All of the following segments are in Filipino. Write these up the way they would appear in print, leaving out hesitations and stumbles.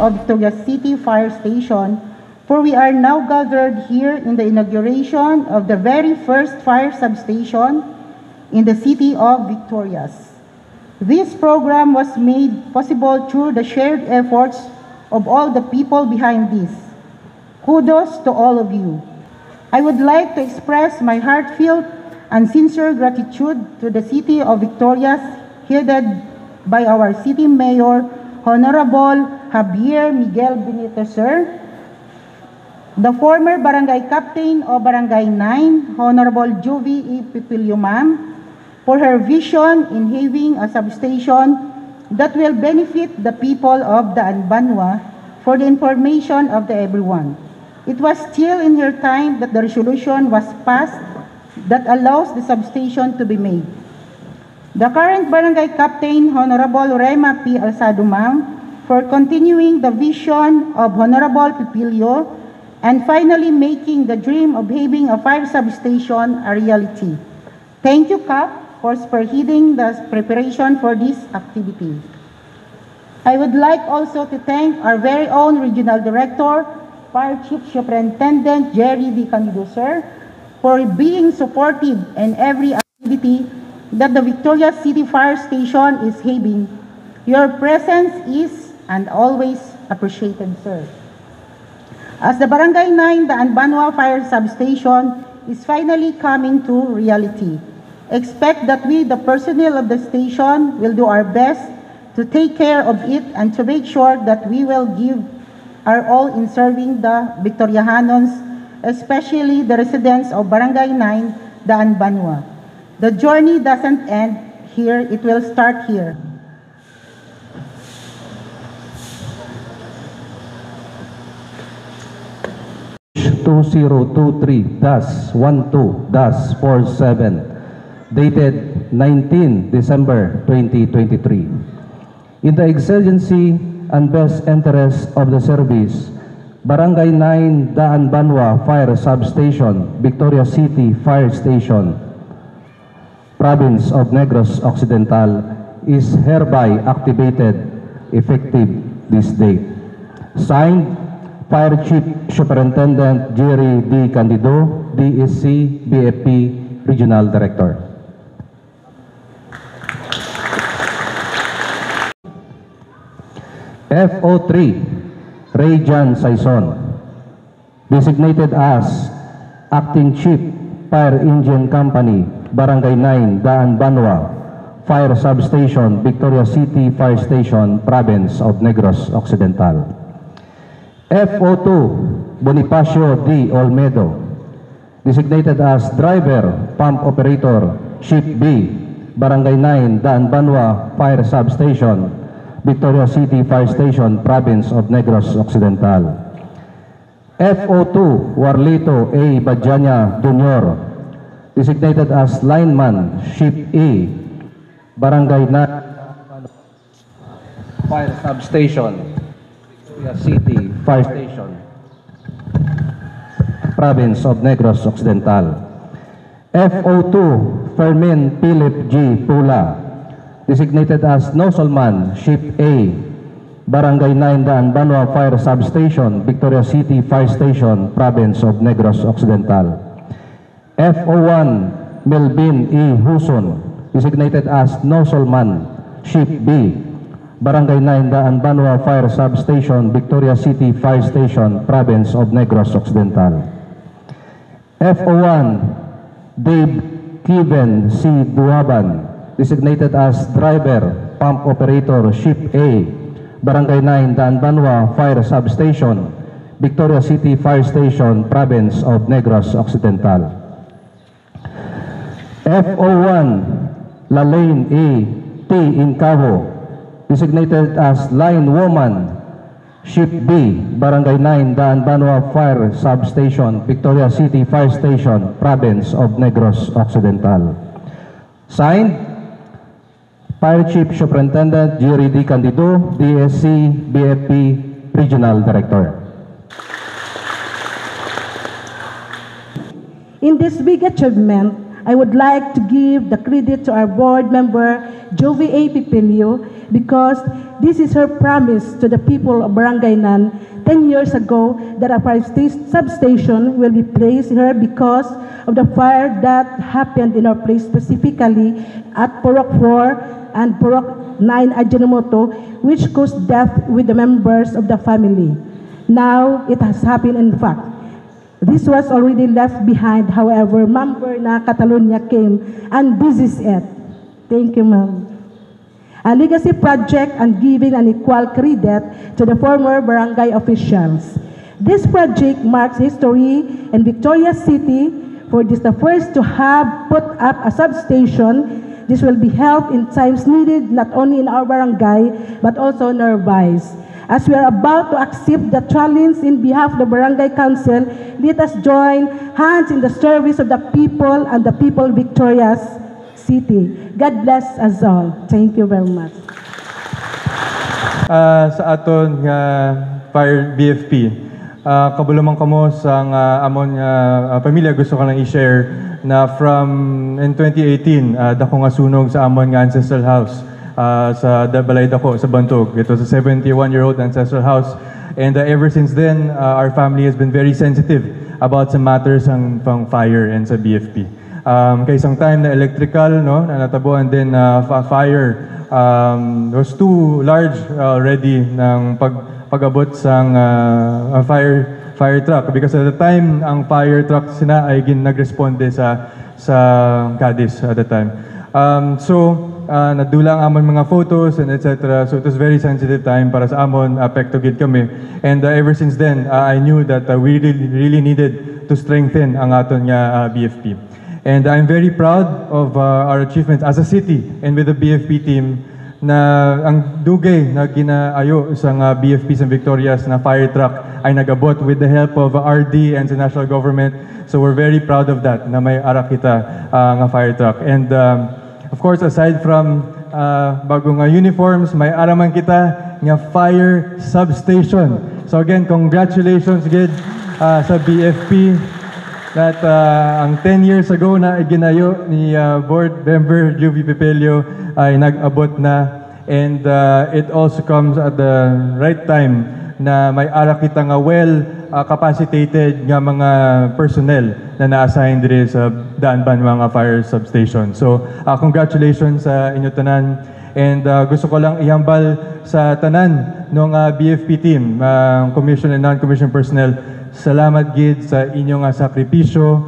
of Victoria City Fire Station, for we are now gathered here in the inauguration of the very first fire substation in the city of Victorias. This program was made possible through the shared efforts of all the people behind this. Kudos to all of you. I would like to express my heartfelt and sincere gratitude to the city of Victorias, headed by our city mayor, Honorable Javier Miguel Benito, sir, the former barangay captain of Barangay 9, Honorable Juvie E. Pipilio, ma'am, for her vision in having a substation that will benefit the people of Daan Banwa, for the information of everyone. It was still in her time that the resolution was passed that allows the substation to be made. The current barangay captain, Honorable Rema P. Alsado, ma'am, for continuing the vision of Honorable Pipilio and finally making the dream of having a fire substation a reality. Thank you, Kap, for spearheading the preparation for this activity. I would like also to thank our very own Regional Director, Fire Chief Superintendent Jerry D. Candido, sir, for being supportive in every activity that the Victoria City Fire Station is having. Your presence is and always appreciated, sir. As the Barangay 9, Daan Banwa Fire Substation is finally coming to reality, expect that we, the personnel of the station, will do our best to take care of it and to make sure that we will give our all in serving the Victorianos, especially the residents of Barangay 9, Daan Banwa. The journey doesn't end here, it will start here. (2023-12-47) dated 19 December 2023. In the exigency and best interest of the service, Barangay 9, Daan Banwa Fire Substation, Victoria City Fire Station, Province of Negros Occidental, is hereby activated effective this date. Signed, Fire Chief Superintendent Jerry D. Candido, DSC, BFP, Regional Director. FO3, Ray Jan Saison, designated as Acting Chief Fire Engine Company, Barangay 9, Daan Banwa Fire Substation, Victoria City Fire Station, Province of Negros Occidental. FO2, Bonifacio D. Olmedo, designated as Driver, Pump Operator, Ship B, Barangay 9, Daan Banwa Fire Substation, Victoria City Fire Station, Province of Negros Occidental. FO2, Warlito A. Badjanya Jr., designated as Lineman, Ship E, Barangay 9, Fire Substation, Victoria City Fire Station, Province of Negros Occidental. FO2, Fermin Philip G. Pula, designated as Nozzleman, Ship A, Barangay 9, Daan Banwa Fire Substation, Victoria City Fire Station, Province of Negros Occidental. FO1, Melvin E. Huson, designated as Nozzleman, Ship B, Barangay 9, Daan Banwa Fire Substation, Victoria City Fire Station, Province of Negros Occidental. FO1, Dave Kiven C. Duaban, designated as Driver, Pump Operator, Ship A, Barangay 9, Daan Banwa Fire Substation, Victoria City Fire Station, Province of Negros Occidental. FO1, Lalaine A. T. Incavo, designated as Line Woman, Ship B, Barangay 9, Daan Banwa Fire Substation, Victoria City Fire Station, Province of Negros Occidental. Signed, Fire Chief Superintendent Jerry D. Candido, DSC, BFP, Regional Director. In this big achievement, I would like to give the credit to our board member, Juvie A. Pipilio, because this is her promise to the people of Barangay Nan 10 years ago that a fire substation will be placed here because of the fire that happened in our place, specifically at Purok 4 and Purok 9 Ajinomoto, which caused death with the members of the family. Now, it has happened in fact. This was already left behind, however, member na Catalonia came and this is it. Thank you, ma'am. A legacy project and giving an equal credit to the former barangay officials. This project marks history in Victoria City, for this the first to have put up a substation. This will be helped in times needed not only in our barangay but also in our vice. As we are about to accept the challenge in behalf of the Barangay Council, let us join hands in the service of the people and the people of Victoria's City. God bless us all. Thank you very much. Sa aton nga Fire BFP, kabulaman kamo sa amon pamilya, gusto ko lang i-share na from in 2018 dako nga sunog sa amon nga ancestral house sa balay dako sa Bantog. It was a 71-year-old ancestral house, and ever since then our family has been very sensitive about some matters ng fire and sa BFP. Kay isang time na electrical, no, na natabo, and then fire was too large already ng pag-abot sa fire truck, because at the time ang fire truck sina ay nagresponde sa Cadiz at the time. Nadula ang amon mga photos and etc. So it was very sensitive time para sa amon, apekto gid kami. And ever since then, I knew that we really needed to strengthen ang aton nga BFP. And I'm very proud of our achievements as a city and with the BFP team, na ang dugay na ginaayo sa BFP sa Victorias na fire truck ay nagabot with the help of RD and the national government. So we're very proud of that, na may ara kita nga fire truck. And of course, aside from bagong uniforms, may araman kita nga fire substation. So again, congratulations gid sa BFP that ang 10 years ago na ginayo ni board member Juvie Pepelio ay nag-abot na, and it also comes at the right time na may ara kita nga capacitated nga mga personnel na na-assign diri sa Daanban mga fire substation. So congratulations sa inyo tanan, and gusto ko lang ihambal sa tanan ng BFP team, commission and non-commission personnel. Salamat gid sa inyong sakripisyo,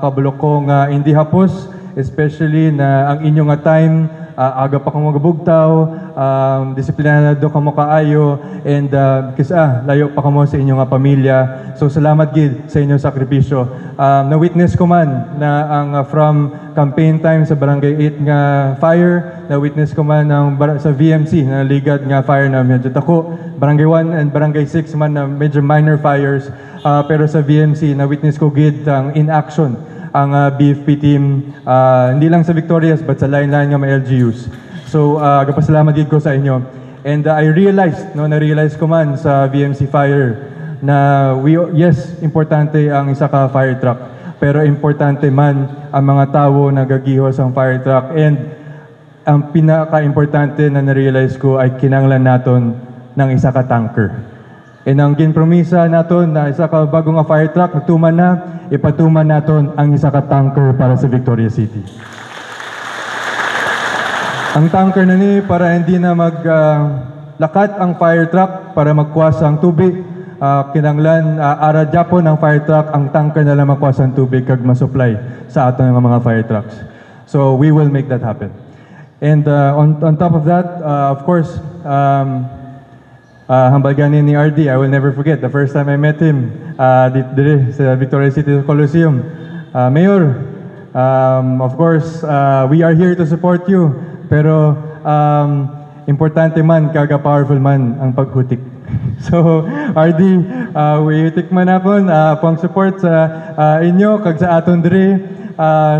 kabalo ko nga hindi hapos, especially na ang inyong time, aga pa kamo gabugtaw, disiplinado kamo kaayo, and layo pa kamo sa inyong pamilya. So salamat gid sa inyong sakripisyo. Na-witness ko man na ang from campaign time sa Barangay 8 nga fire, na-witness ko man sa VMC na ligad nga fire na medyo dako, Barangay 1 and Barangay 6 man na medyo minor fires. Pero sa VMC, na-witness ko gid ang in action ang BFP team, hindi lang sa Victorias but sa lain-lain nga mga LGUs. So gapasalamat gid ko sa inyo. And I realized, na-realize ko man sa VMC fire na yes, importante ang isa ka fire truck, pero importante man ang mga tao na gagihos ang fire truck. And ang pinaka-importante na na-realize ko ay kinanglan naton ng isa ka tanker. And ang ginpromisa naton na isa ka bagong fire truck, natuman na, ipatuman naton ang isa ka tanker para sa Victoria City. Ang tanker na ni para hindi na lakat ang fire truck para magkuwas ang tubig. Kinanglan ara Japon ang fire truck, ang tanker na lang magkuwas ang tubig kag masupply sa aton nga mga fire trucks. So we will make that happen. And on top of that, of course, hambalganin ni RD, I will never forget the first time I met him dito sa Victoria City Coliseum. Mayor, of course, we are here to support you, pero importante man, kaga powerful man ang paghutik. So, RD, hutik man akon pang support sa inyo, kag sa aton diri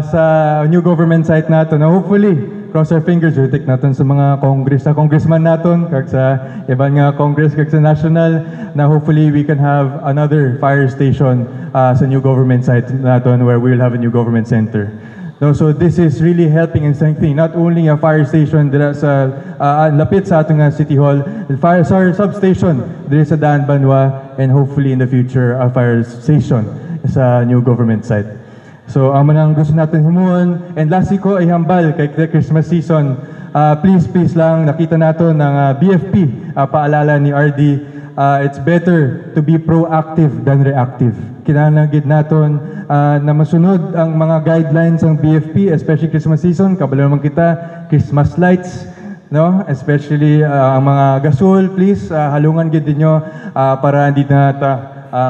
sa new government site nato, na hopefully cross our fingers, hutik natin sa mga congressman natin, kag sa ibang nga congress, kag sa national, na hopefully we can have another fire station sa new government site natin where we will have a new government center. No, so this is really helping and strengthening not only a fire station dira sa lapit sa atong City Hall, the fire substation dira sa Daan Banwa, and hopefully in the future a fire station sa new government site. So ang manang gusto natin himuon, and lastly ko ay hambal kay the Christmas season. Please lang nakita nato ng BFP paalala ni RD, it's better to be proactive than reactive. Kinahanglan gid naton na masunod ang mga guidelines ng BFP, especially Christmas season. Kabalo naman kita, Christmas lights, no? Especially ang mga gasol, please halungan gid ninyo para hindi na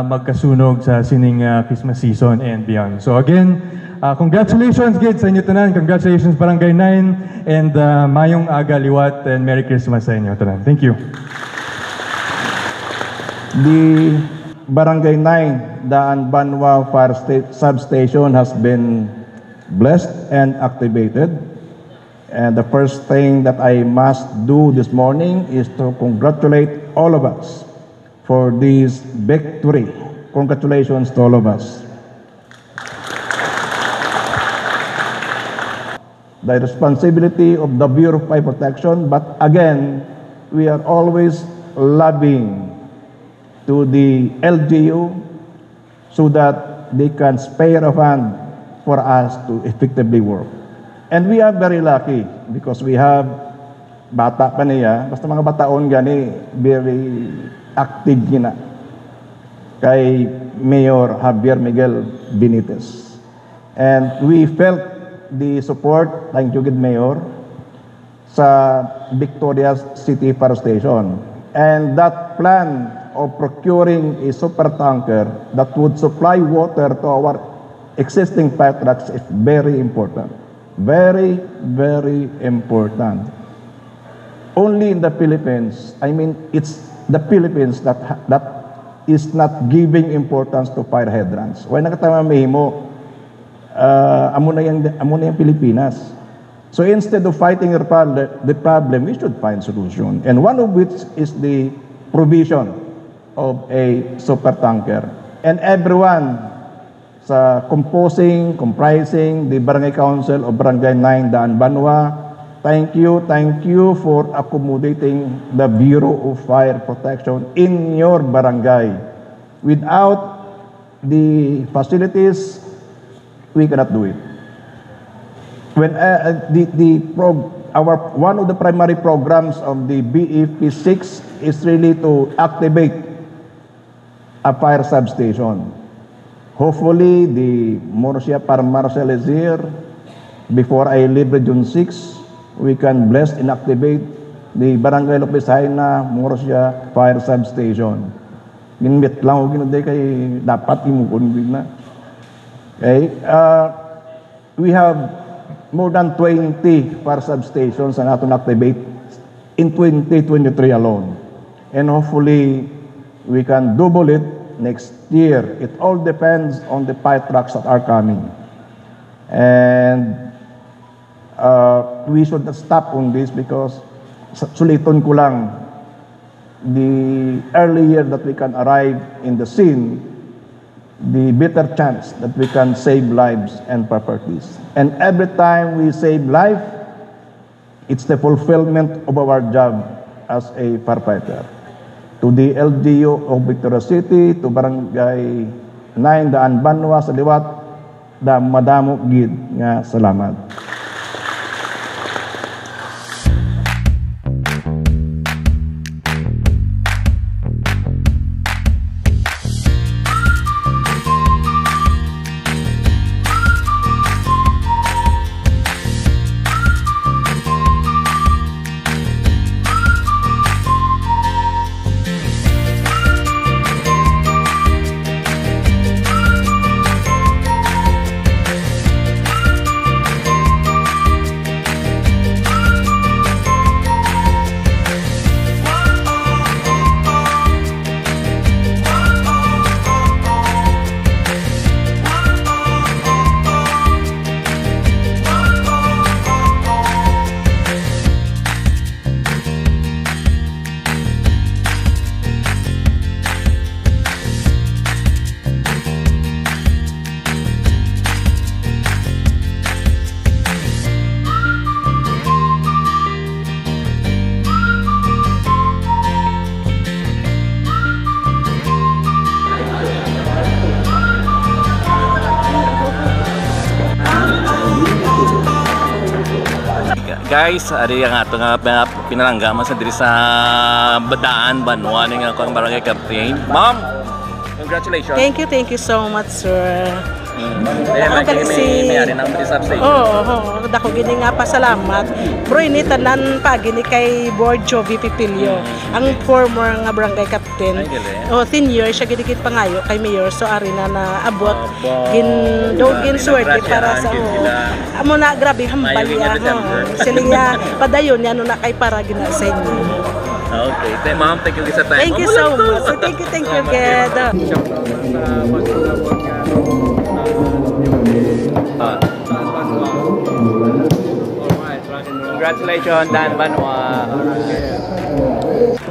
magkasunog sa sining Christmas season and beyond. So again, congratulations gid sa inyo tanan. Congratulations Barangay 9, and mayong aga liwat and Merry Christmas sa inyo tanan. Thank you. The Barangay 9 Daan Banwa Fire Substation has been blessed and activated. And the first thing that I must do this morning is to congratulate all of us for this victory. Congratulations to all of us. The responsibility of the Bureau of Fire Protection, but again, we are always lobbying to the LGU so that they can spare a fund for us to effectively work. And we are very lucky because we have bata pa niya, basta mga bataon gani, very active gina kay Mayor Javier Miguel Benitez. And we felt the support, thank you, good Mayor, sa Victoria's City Fire Station. And that plan of procuring a super tanker that would supply water to our existing fire trucks is very important. Very, very important. Only in the Philippines, I mean, it's the Philippines that is not giving importance to fire hydrants. Why nakatama mo, amo na yung Pilipinas. So instead of fighting the problem, we should find solution. And one of which is the provision of a super tanker. And everyone sa comprising the Barangay Council of Barangay 9 Daan Banwa, thank you for accommodating the Bureau of Fire Protection in your barangay. Without the facilities, we cannot do it. When one of the primary programs of the BFP 6 is really to activate a fire substation. Hopefully, the Murcia Fire Marshal is here. Before I leave June 6, we can bless and activate the Barangay Lopez Haina Murcia Fire Substation. Minmit lang ako ginaday kay dapat imukon na. Okay? We have more than 20 fire substations na natin activate in 2023 alone. And hopefully, we can double it next year. It all depends on the fire trucks that are coming. And we should not stop on this because suliton ko lang, the earlier that we can arrive in the scene, the better chance that we can save lives and properties. And every time we save life, it's the fulfillment of our job as a firefighter. To the LGU of Victoria City, to Barangay 9 Daan Banwa sa liwat, da madamo gid nga salamat. guys, ari nga ito nga pinalangga man sa diri sa Badaan, Banwa, nga ako ang barangay captain. Ma'am, congratulations. Thank you so much, sir. Ang galing may-ari ng substation. Oo, dako gini nga pasalamat. Bro, ini tanan pa gini kay Board Jovi Pipilio, ang former nga barangay captain. 10 years siya gidikit pangayo kay mayor, so ari na naabot gin swerte para sa amo na grabe hambal ya. Sila nga padayon ya na kay para gina sa inyo. Okay, ma'am, thank you sa time. Thank you so much. Thank you, Ged. Congratulations, Dan Banwa.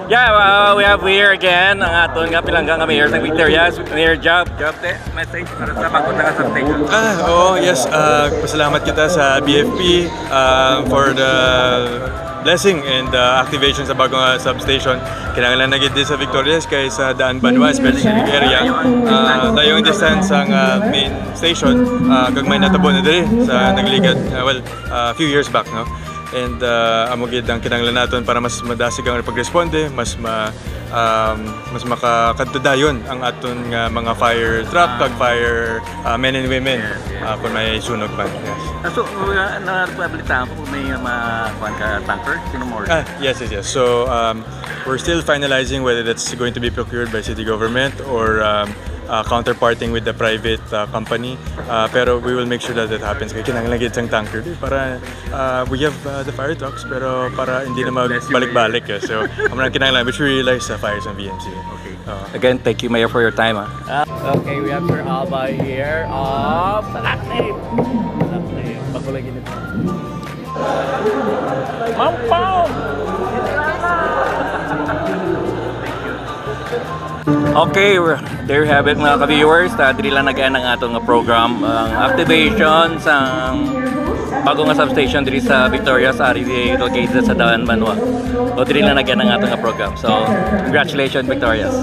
Yeah, we have here again ang aton nga pilangga nga mayor ng Victorias. Mayor Job te, message para sa pagpunta ka sa station. Yes, pasalamat kita sa BFP for the blessing and activation sa bagong substation. Kinahanglan na gid sa Victorias kay sa Daan Banwa, especially area. Dayong distance ang main station kag may natabo na diri sa nagligat a few years back, no. And amo gid ang kinahanglan naton para mas madasig ang pagresponde, mas makakaddayon ang aton nga mga fire truck kag fire men and women kung may sunog pa. Yes. So, nabalita ko may kuan ka tanker sinumor. Yes. So we're still finalizing whether that's going to be procured by city government or counterparting with the private company, pero we will make sure that happens. Kaya kinahanglan gid sang tanker para we have the fire trucks pero para hindi na magbalik-balik. So among kinahanglan which we realize sa fires ng VMC. Okay. Again, thank you, Mayor, for your time. Okay, we have Sir Alba here of Salaknib. Pagkulagin nito. Mampaw! Okay, there you have it mga ka-viewers. Dili lang nag-end ang atong program. Ang activation sa bagong substation diri sa Victorias, located sa Daan Banwa. O dili lang nag-end ang atong program. So, congratulations Victorias.